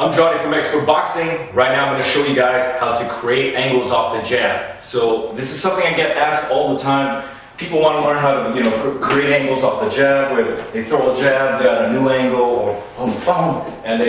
I'm Johnny from Expert Boxing. Right now I'm going to show you guys how to create angles off the jab. So this is something I get asked all the time. People want to learn how to create angles off the jab, where they throw a jab, they got a new angle, or boom, boom, and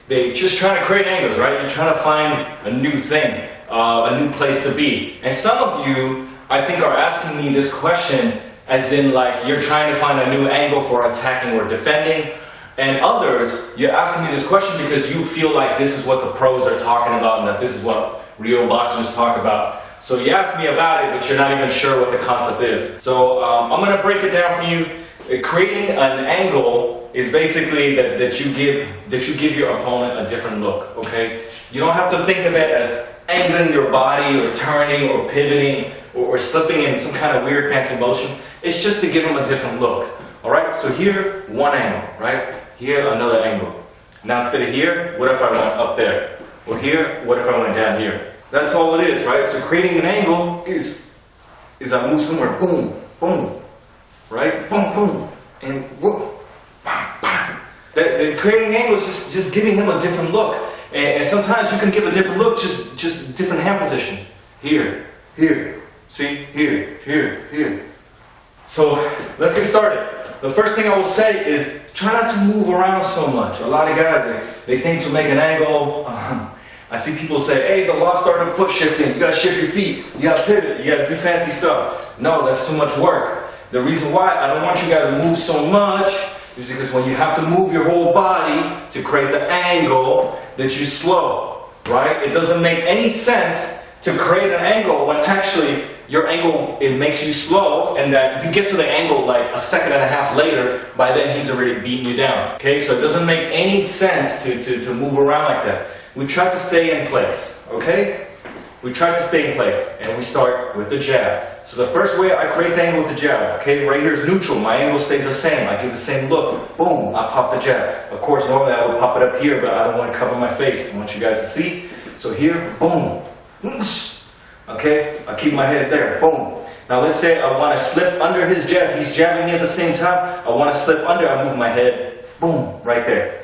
they just trying to create angles, right? You're trying to find a new thing, a new place to be. And some of you, I think, are asking me this question as in like you're trying to find a new angle for attacking or defending. And others, you're asking me this question because you feel like this is what the pros are talking about and that this is what real boxers talk about. So you ask me about it, but you're not even sure what the concept is. So I'm going to break it down for you. Creating an angle is basically that you give your opponent a different look. Okay, you don't have to think of it as angling your body or turning or pivoting or slipping in some kind of weird fancy motion. It's just to give them a different look. All right. So here, one angle, right? Here, another angle. Now instead of here, what if I went up there? Or here, what if I went down here? That's all it is, right? So creating an angle is I move somewhere, boom, boom, right? Boom, boom, and whoop, bam, bam. Creating angles is just giving him a different look. And sometimes you can give a different look, just different hand position. Here, here, see, here, here, here. So let's get started. The first thing I will say is try not to move around so much. A lot of guys, they think to make an angle. I see people say, hey, the lost art of foot shifting. You gotta shift your feet. You gotta pivot. You gotta do fancy stuff. No, that's too much work. The reason why I don't want you guys to move so much is because when you have to move your whole body to create the angle, that you slow, right? It doesn't make any sense to create an angle when actually your angle, it makes you slow, and that you get to the angle like a second and a half later, by then he's already beating you down. Okay, so it doesn't make any sense to move around like that. We try to stay in place, okay? We try to stay in place, and we start with the jab. So the first way I create the angle with the jab, okay, right here is neutral. My angle stays the same. I give the same look. Boom, I pop the jab. Of course, normally I would pop it up here, but I don't want to cover my face. I want you guys to see. So here, boom. Okay, I keep my head there, boom. Now let's say I want to slip under his jab. He's jabbing me at the same time. I want to slip under, I move my head, boom, right there.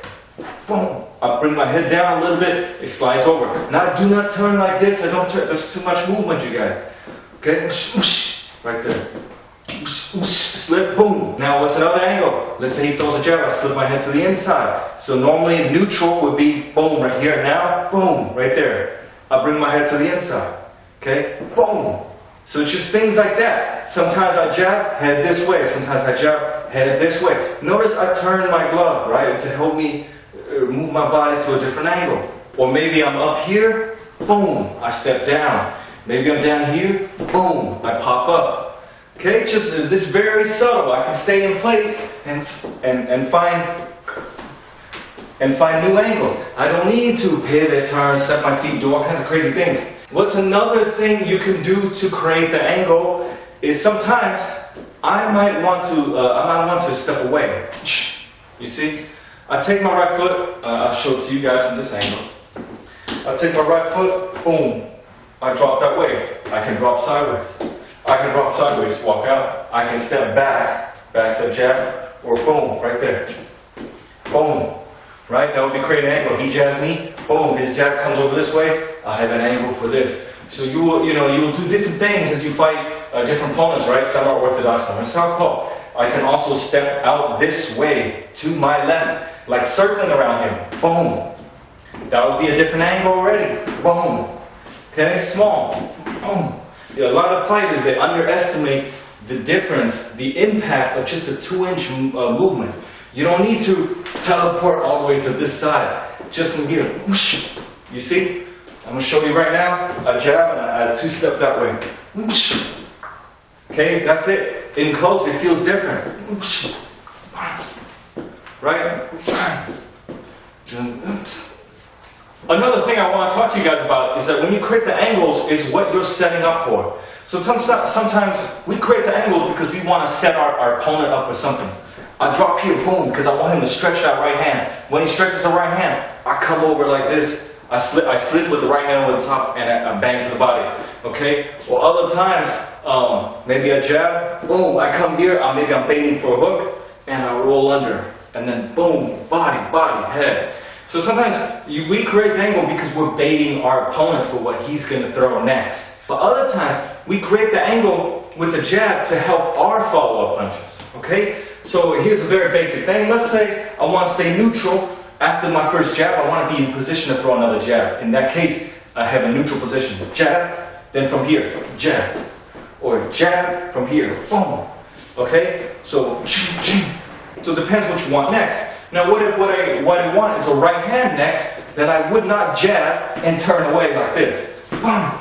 Boom. I bring my head down a little bit, it slides over. Now do not turn like this, I don't turn, there's too much movement, you guys. Okay, right there. Slip, boom. Now what's another angle? Let's say he throws a jab, I slip my head to the inside. So normally neutral would be boom right here. Now, boom, right there. I bring my head to the inside. Okay, boom. So it's just things like that. Sometimes I jab, head this way. Sometimes I jab, head this way. Notice I turn my glove, right, to help me move my body to a different angle. Or maybe I'm up here, boom, I step down. Maybe I'm down here, boom, I pop up. Okay, just this very subtle. I can stay in place and find new angles. I don't need to pivot, turn, step my feet, do all kinds of crazy things. What's another thing you can do to create the angle is sometimes I might want to step away. You see? I take my right foot, I'll show it to you guys from this angle. I take my right foot, boom, I drop that way. I can drop sideways. I can drop sideways, walk out. I can step back step jab, or boom, right there. Boom. Right? That would be creating an angle. He jabs me, boom, his jab comes over this way, I have an angle for this. So you will do different things as you fight different opponents, right? Some are orthodox, some are southpaw. I can also step out this way to my left, like circling around him. Boom. That would be a different angle already. Boom. Okay, small. Boom. A lot of fighters, they underestimate the difference, the impact of just a 2-inch movement. You don't need to teleport all the way to this side. Just from here. You see? I'm going to show you right now. A jab and a 2-step that way. Okay, that's it. In close, it feels different. Right? Another thing I want to talk to you guys about is that when you create the angles is what you're setting up for. So sometimes we create the angles because we want to set our opponent up for something. I drop here, boom, because I want him to stretch that right hand. When he stretches the right hand, I come over like this. I slip with the right hand over the top and I bang to the body. Okay? Or other times, maybe a jab, boom, I come here, maybe I'm baiting for a hook, and I roll under. And then boom, body, head. So sometimes we create the angle because we're baiting our opponent for what he's going to throw next. But other times, we create the angle with the jab to help our follow-up punches, okay? So here's a very basic thing. Let's say I want to stay neutral. After my first jab, I want to be in position to throw another jab. In that case, I have a neutral position. Jab, then from here, jab. Or jab from here, boom. Okay? So it depends what you want next. Now what I want is a right hand next that I would not jab and turn away like this. Boom.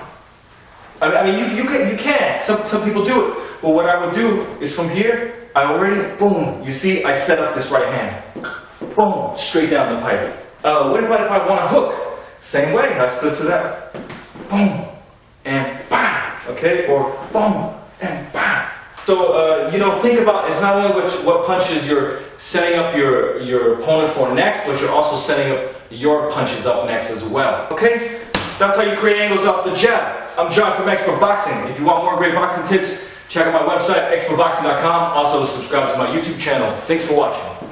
I mean, you can. Some people do it. But what I would do is from here, I already, boom. You see, I set up this right hand. Boom, straight down the pipe. What about if I want to hook? Same way, I stood to that. Boom, and bam. Okay, or boom, and bam. So, think about, it's not only what punches you're setting up your opponent for next, but you're also setting up your punches up next as well. Okay? That's how you create angles off the jab. I'm John from Expert Boxing. If you want more great boxing tips, check out my website, expertboxing.com. Also, subscribe to my YouTube channel. Thanks for watching.